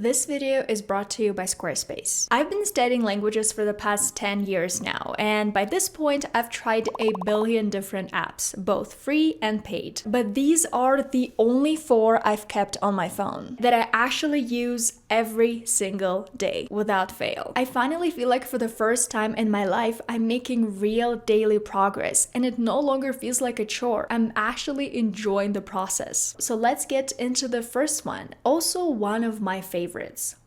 This video is brought to you by Squarespace. I've been studying languages for the past 10 years now, and by this point, I've tried a billion different apps, both free and paid. But these are the only 4 I've kept on my phone that I actually use every single day without fail. I finally feel like for the first time in my life, I'm making real daily progress, and it no longer feels like a chore. I'm actually enjoying the process. So let's get into the first one. Also one of my favorites,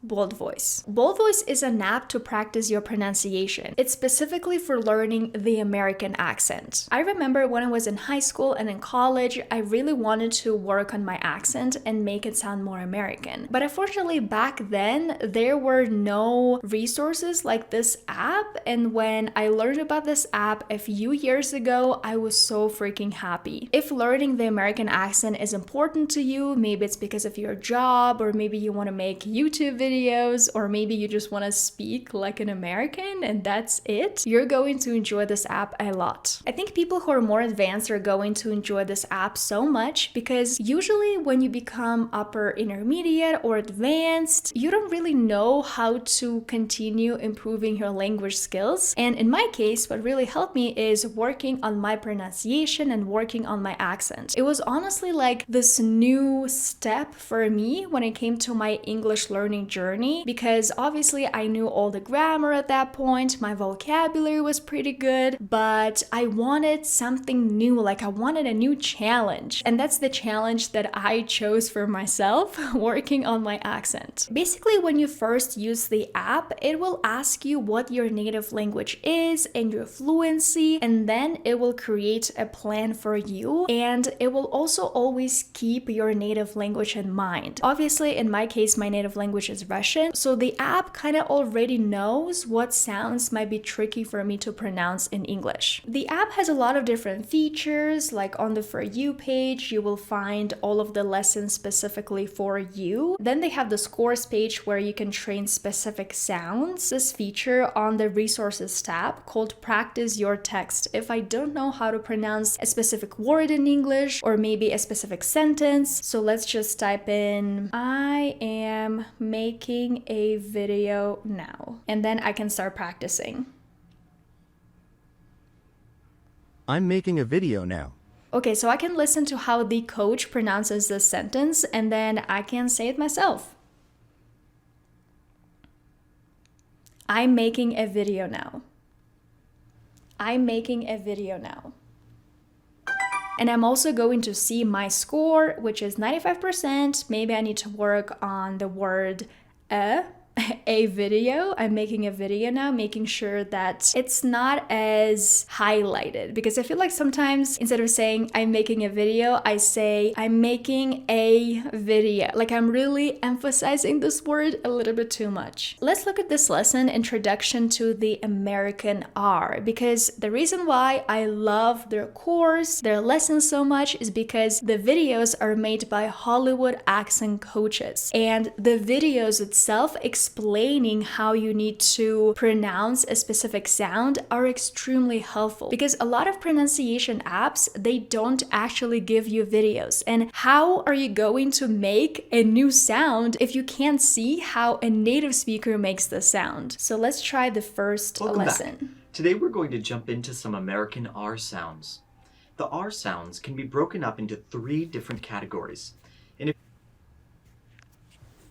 Bold Voice. Bold Voice is an app to practice your pronunciation. It's specifically for learning the American accent. I remember when I was in high school and in college, I really wanted to work on my accent and make it sound more American. But unfortunately, back then, there were no resources like this app. And when I learned about this app a few years ago, I was so freaking happy. If learning the American accent is important to you, maybe it's because of your job, or maybe you want to make YouTube videos, or maybe you just want to speak like an American and that's it, you're going to enjoy this app a lot. I think people who are more advanced are going to enjoy this app so much because usually when you become upper intermediate or advanced, you don't really know how to continue improving your language skills. And in my case, what really helped me is working on my pronunciation and working on my accent. It was honestly like this new step for me when it came to my English learning journey, because obviously I knew all the grammar at that point, my vocabulary was pretty good, but I wanted something new, like I wanted a new challenge. And that's the challenge that I chose for myself, working on my accent. Basically, when you first use the app, it will ask you what your native language is and your fluency, and then it will create a plan for you, and it will also always keep your native language in mind. Obviously, in my case, my native language is Russian, so the app kind of already knows what sounds might be tricky for me to pronounce in English. The app has a lot of different features, like on the For You page, you will find all of the lessons specifically for you. Then they have the scores page where you can train specific sounds. This feature on the resources tab called Practice Your Text. If I don't know how to pronounce a specific word in English or maybe a specific sentence, so let's just type in, I am making a video now, and then I can start practicing. I'm making a video now. Okay, so I can listen to how the coach pronounces this sentence, and then I can say it myself. I'm making a video now. I'm making a video now. And I'm also going to see my score, which is 95%. Maybe I need to work on the word a video. I'm making a video now, making sure that it's not as highlighted, because I feel like sometimes instead of saying I'm making a video, I say I'm making a video. Like I'm really emphasizing this word a little bit too much. Let's look at this lesson, Introduction to the American R, because the reason why I love their course, their lessons so much is because the videos are made by Hollywood accent coaches, and the videos itself explaining how you need to pronounce a specific sound are extremely helpful, because a lot of pronunciation apps, they don't actually give you videos. And how are you going to make a new sound if you can't see how a native speaker makes the sound? So let's try the first lesson. Back. Today we're going to jump into some American R sounds. The R sounds can be broken up into 3 different categories. And if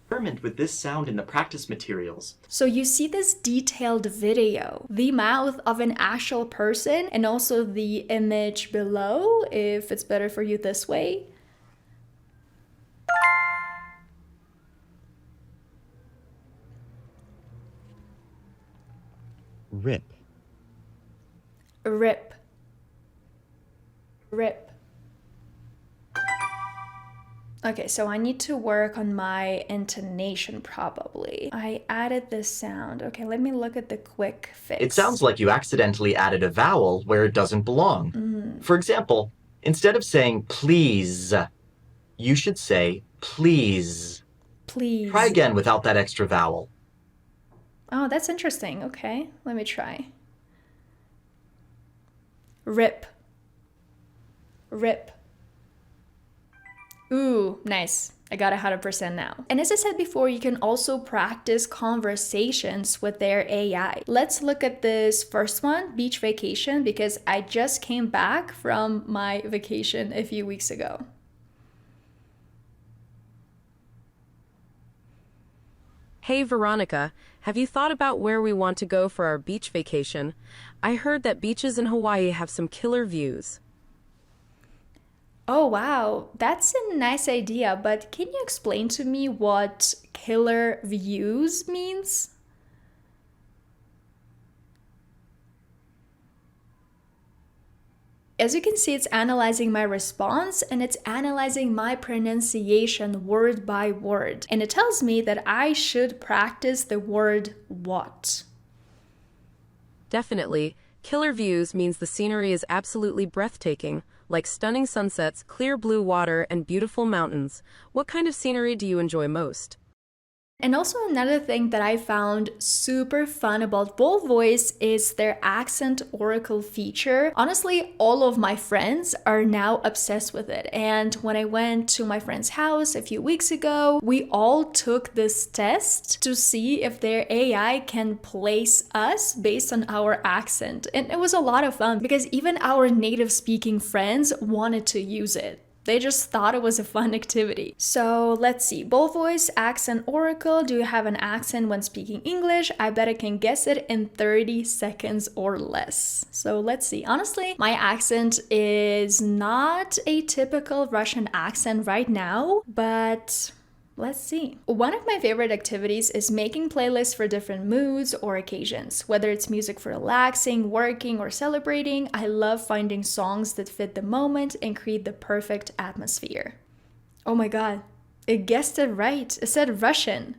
experiment with this sound in the practice materials. So you see this detailed video, the mouth of an actual person, and also the image below, if it's better for you this way. Rip. Rip. Rip. Okay, so I need to work on my intonation probably. I added this sound. Okay, let me look at the quick fix. It sounds like you accidentally added a vowel where it doesn't belong. For example, instead of saying please, you should say please. Please. Try again without that extra vowel. Oh, that's interesting. Okay, let me try. Rip. Rip. Ooh, nice. I got 100% now. And as I said before, you can also practice conversations with their AI. Let's look at this first one, beach vacation, because I just came back from my vacation a few weeks ago. Hey Veronika, have you thought about where we want to go for our beach vacation? I heard that beaches in Hawaii have some killer views. Oh wow, that's a nice idea, but can you explain to me what killer views means? As you can see, it's analyzing my response and it's analyzing my pronunciation word by word. And it tells me that I should practice the word what. Definitely, killer views means the scenery is absolutely breathtaking, like stunning sunsets, clear blue water, and beautiful mountains. What kind of scenery do you enjoy most? And also another thing that I found super fun about Bold Voice is their accent oracle feature. Honestly, all of my friends are now obsessed with it. And when I went to my friend's house a few weeks ago, we all took this test to see if their AI can place us based on our accent. And it was a lot of fun because even our native speaking friends wanted to use it. They just thought it was a fun activity. So let's see. Bold Voice accent oracle. Do you have an accent when speaking English? I bet I can guess it in 30 seconds or less. So let's see. Honestly, my accent is not a typical Russian accent right now, but let's see. One of my favorite activities is making playlists for different moods or occasions. Whether it's music for relaxing, working, or celebrating, I love finding songs that fit the moment and create the perfect atmosphere. Oh my god, it guessed it right. It said Russian.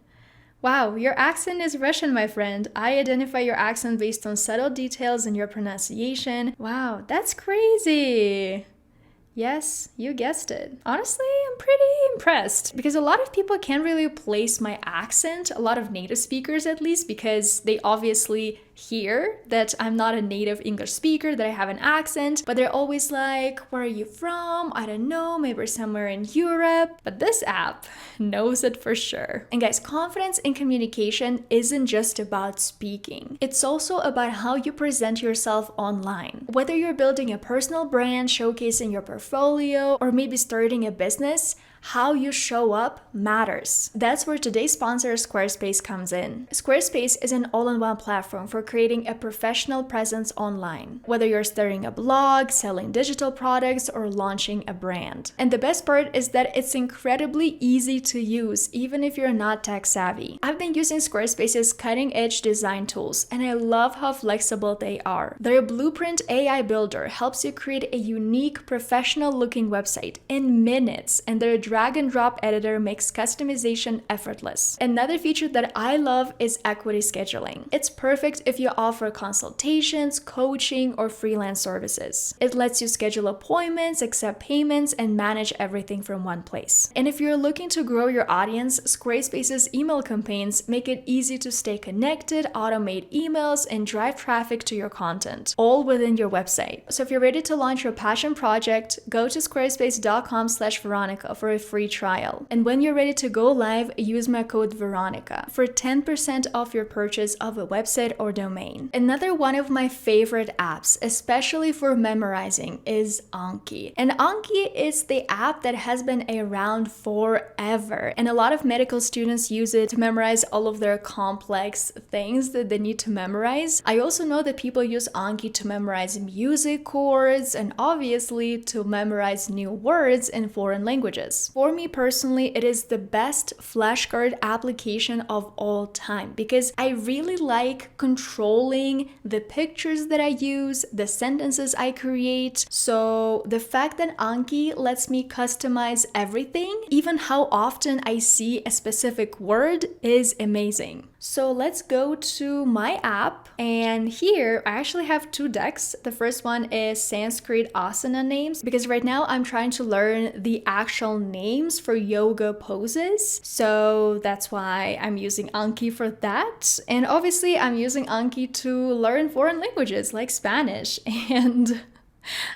Wow, your accent is Russian, my friend. I identify your accent based on subtle details in your pronunciation. Wow, that's crazy. Yes, you guessed it. Honestly, I'm pretty impressed because a lot of people can't really place my accent, a lot of native speakers at least, because they obviously hear that I'm not a native English speaker, that I have an accent, but they're always like, where are you from? I don't know, maybe somewhere in Europe. But this app knows it for sure. And guys, confidence in communication isn't just about speaking. It's also about how you present yourself online. Whether you're building a personal brand, showcasing your portfolio, or maybe starting a business, how you show up matters. That's where today's sponsor, Squarespace, comes in. Squarespace is an all-in-one platform for creating a professional presence online, whether you're starting a blog, selling digital products, or launching a brand. And the best part is that it's incredibly easy to use, even if you're not tech savvy. I've been using Squarespace's cutting-edge design tools, and I love how flexible they are. Their Blueprint AI Builder helps you create a unique, professional-looking website in minutes, and their drag and drop editor makes customization effortless. Another feature that I love is equity scheduling. It's perfect if you offer consultations, coaching, or freelance services. It lets you schedule appointments, accept payments, and manage everything from one place. And if you're looking to grow your audience, Squarespace's email campaigns make it easy to stay connected, automate emails, and drive traffic to your content, all within your website. So if you're ready to launch your passion project, go to squarespace.com/Veronika for a free trial. And when you're ready to go live, use my code Veronika for 10% off your purchase of a website or domain. Another one of my favorite apps, especially for memorizing, is Anki. And Anki is the app that has been around forever. And a lot of medical students use it to memorize all of their complex things that they need to memorize. I also know that people use Anki to memorize music chords and obviously to memorize new words in foreign languages. For me personally, it is the best flashcard application of all time because I really like controlling the pictures that I use, the sentences I create. So the fact that Anki lets me customize everything, even how often I see a specific word, is amazing. So let's go to my app, and here I actually have two decks. The first one is Sanskrit asana names because right now I'm trying to learn the actual names for yoga poses. So that's why I'm using Anki for that. And obviously I'm using Anki to learn foreign languages like Spanish. And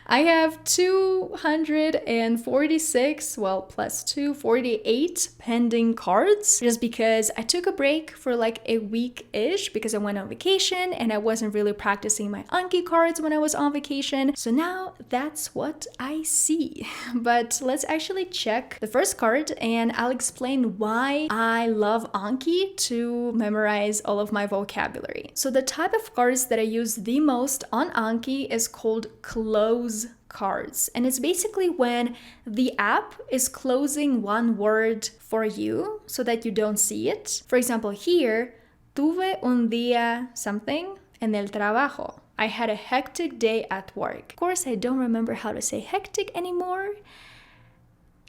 I have 246, well, plus 248 pending cards just because I took a break for like a week-ish because I went on vacation and I wasn't really practicing my Anki cards when I was on vacation. So now that's what I see. But let's actually check the first card and I'll explain why I love Anki to memorize all of my vocabulary. So the type of cards that I use the most on Anki is called close cards. And it's basically when the app is closing one word for you so that you don't see it. For example, here, tuve un día something en el trabajo. I had a hectic day at work. Of course, I don't remember how to say hectic anymore.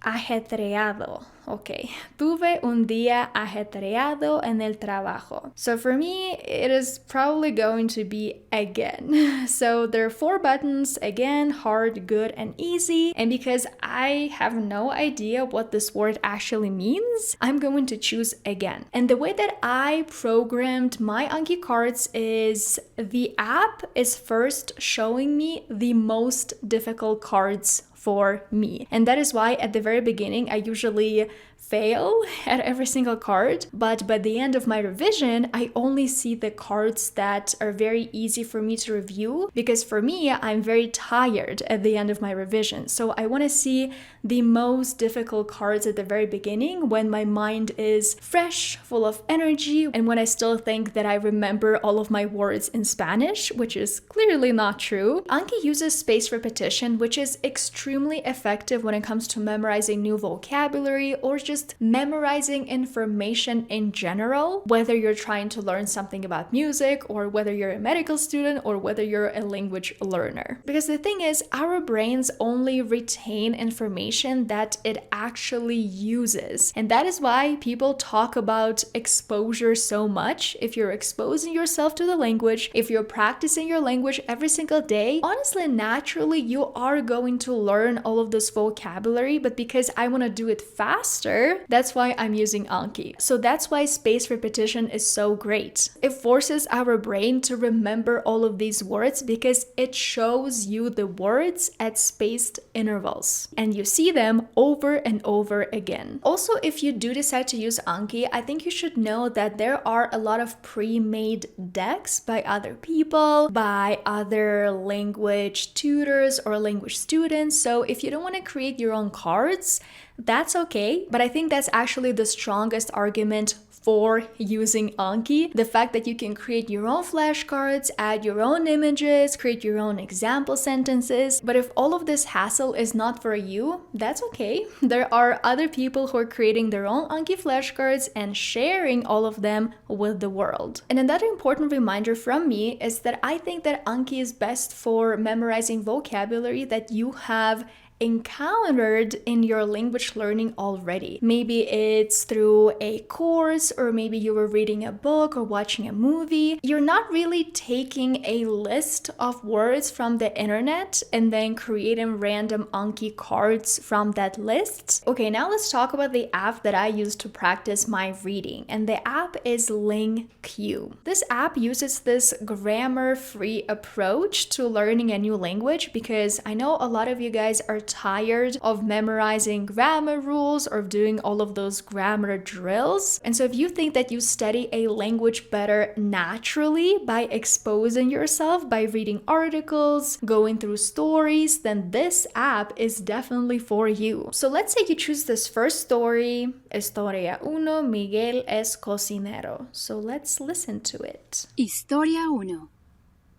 Ajetreado. Okay. Tuve un día ajetreado en el trabajo. So for me, it is probably going to be again. So there are 4 buttons, again, hard, good, and easy. And because I have no idea what this word actually means, I'm going to choose again. And the way that I programmed my Anki cards is the app is first showing me the most difficult cards for me. And that is why at the very beginning, I usually fail at every single card, but by the end of my revision, I only see the cards that are very easy for me to review because for me, I'm very tired at the end of my revision. So I want to see the most difficult cards at the very beginning when my mind is fresh, full of energy, and when I still think that I remember all of my words in Spanish, which is clearly not true. Anki uses spaced repetition, which is extremely effective when it comes to memorizing new vocabulary or just memorizing information in general, whether you're trying to learn something about music or whether you're a medical student or whether you're a language learner. Because the thing is, our brains only retain information that it actually uses. And that is why people talk about exposure so much. If you're exposing yourself to the language, if you're practicing your language every single day, honestly, naturally, you are going to learn all of this vocabulary, but because I want to do it faster, that's why I'm using Anki. So that's why spaced repetition is so great. It forces our brain to remember all of these words because it shows you the words at spaced intervals and you see them over and over again. Also, if you do decide to use Anki, I think you should know that there are a lot of pre-made decks by other people, by other language tutors or language students. So if you don't want to create your own cards, that's okay, but I think that's actually the strongest argument for using Anki. The fact that you can create your own flashcards, add your own images, create your own example sentences. But if all of this hassle is not for you, that's okay. There are other people who are creating their own Anki flashcards and sharing all of them with the world. And another important reminder from me is that I think that Anki is best for memorizing vocabulary that you have encountered in your language learning already. Maybe it's through a course, or maybe you were reading a book or watching a movie. You're not really taking a list of words from the internet and then creating random Anki cards from that list. Okay, now let's talk about the app that I use to practice my reading, and the app is LingQ. This app uses this grammar-free approach to learning a new language because I know a lot of you guys are tired of memorizing grammar rules or doing all of those grammar drills. And so if you think that you study a language better naturally by exposing yourself, by reading articles, going through stories, then this app is definitely for you. So let's say you choose this first story, Historia 1, Miguel es cocinero. So let's listen to it. Historia 1.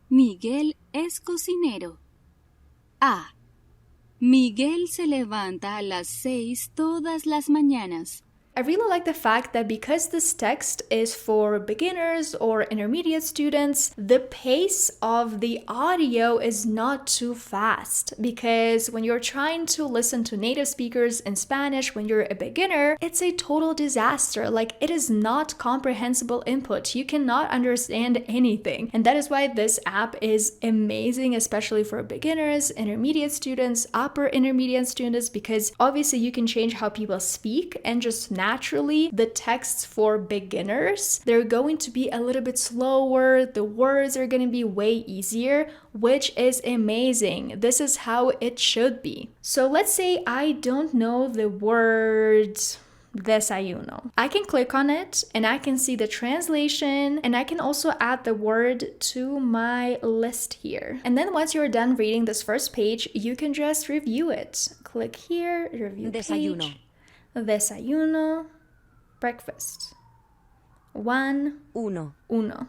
Miguel es cocinero. A. Miguel se levanta a las 6 todas las mañanas. I really like the fact that because this text is for beginners or intermediate students, the pace of the audio is not too fast. Because when you're trying to listen to native speakers in Spanish when you're a beginner, it's a total disaster. Like, it is not comprehensible input. You cannot understand anything. And that is why this app is amazing, especially for beginners, intermediate students, upper intermediate students, because obviously you can change how people speak and just naturally the texts for beginners, they're going to be a little bit slower, the words are going to be way easier, which is amazing. This is how it should be. So let's say I don't know the word desayuno. I can click on it and I can see the translation, and I can also add the word to my list here. And then once you're done reading this first page, you can just review it. Click here, review Desayuno. page. Desayuno, breakfast. 1, Uno.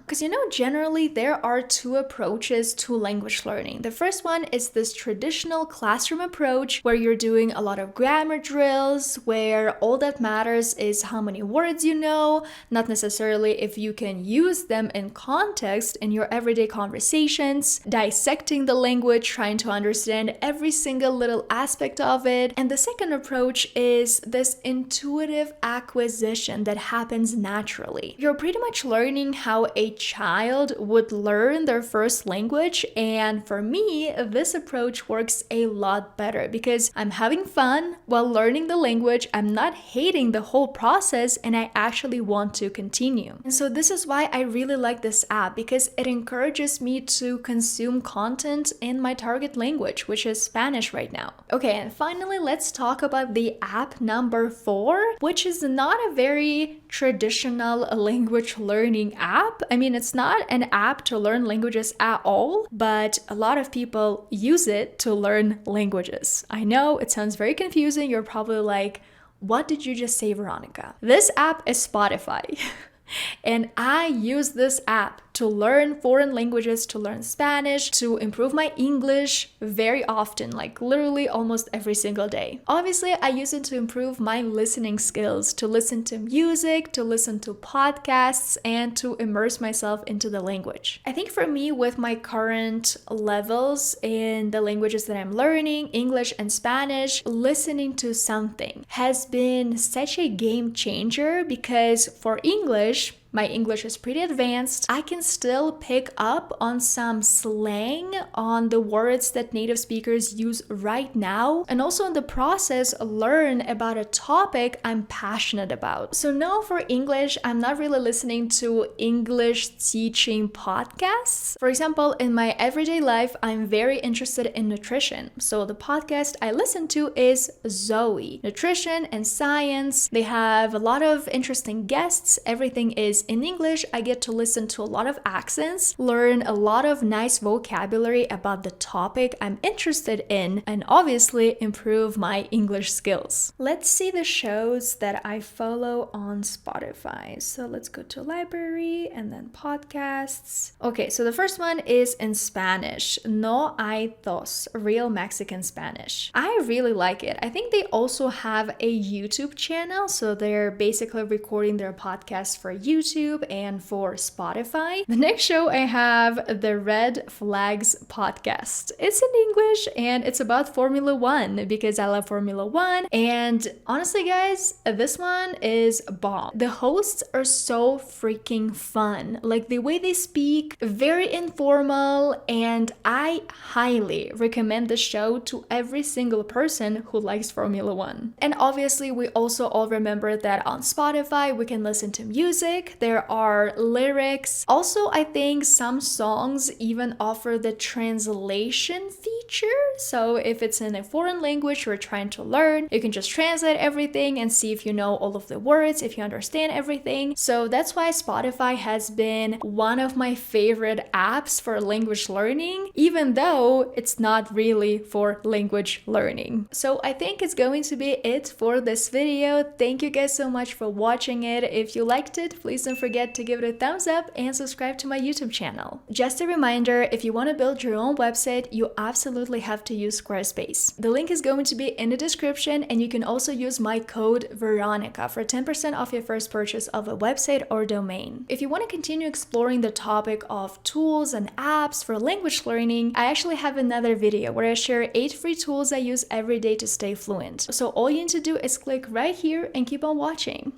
Because generally there are two approaches to language learning. The first one is this traditional classroom approach where you're doing a lot of grammar drills, where all that matters is how many words you know, not necessarily if you can use them in context in your everyday conversations, dissecting the language, trying to understand every single little aspect of it. And the second approach is this intuitive acquisition that happens naturally. You're pretty much learning how a child would learn their first language, and for me, this approach works a lot better because I'm having fun while learning the language, I'm not hating the whole process, and I actually want to continue. And so this is why I really like this app, because it encourages me to consume content in my target language, which is Spanish right now. Okay, and finally, let's talk about the app number 4, which is not a very traditional language learning app. I mean, it's not an app to learn languages at all, but a lot of people use it to learn languages. I know it sounds very confusing. You're probably like, what did you just say, Veronika? This app is Spotify. And I use this app to learn foreign languages, to learn Spanish, to improve my English very often, like literally almost every single day. Obviously, I use it to improve my listening skills, to listen to music, to listen to podcasts, and to immerse myself into the language. I think for me, with my current levels in the languages that I'm learning, English and Spanish, listening to something has been such a game changer because for English, my English is pretty advanced. I can still pick up on some slang, on the words that native speakers use right now, and also in the process learn about a topic I'm passionate about. So now for English, I'm not really listening to English teaching podcasts. For example, in my everyday life, I'm very interested in nutrition. So the podcast I listen to is Zoe, Nutrition and Science. They have a lot of interesting guests. Everything is in English. I get to listen to a lot of accents, learn a lot of nice vocabulary about the topic I'm interested in, and obviously improve my English skills. Let's see the shows that I follow on Spotify. So let's go to library and then podcasts. Okay, so the first one is in Spanish, No Hay Dos, Real Mexican Spanish. I really like it. I think they also have a YouTube channel, so they're basically recording their podcast for YouTube and for Spotify. The next show I have the Red Flags podcast. It's in English and it's about Formula One because I love Formula One. And honestly, guys, this one is bomb. The hosts are so freaking fun. Like the way they speak, very informal, and I highly recommend the show to every single person who likes Formula One. And obviously, we also all remember that on Spotify, we can listen to music. There are lyrics. Also, I think some songs even offer the translation feature. So if it's in a foreign language you're trying to learn, you can just translate everything and see if you know all of the words, if you understand everything. So that's why Spotify has been one of my favorite apps for language learning, even though it's not really for language learning. So I think it's going to be it for this video. Thank you guys so much for watching it. If you liked it, please don't forget to give it a thumbs up and subscribe to my YouTube channel. Just a reminder, if you want to build your own website, you absolutely have to use Squarespace. The link is going to be in the description, and you can also use my code Veronika for 10% off your first purchase of a website or domain. If you want to continue exploring the topic of tools and apps for language learning, I actually have another video where I share 8 free tools I use every day to stay fluent. So all you need to do is click right here and keep on watching.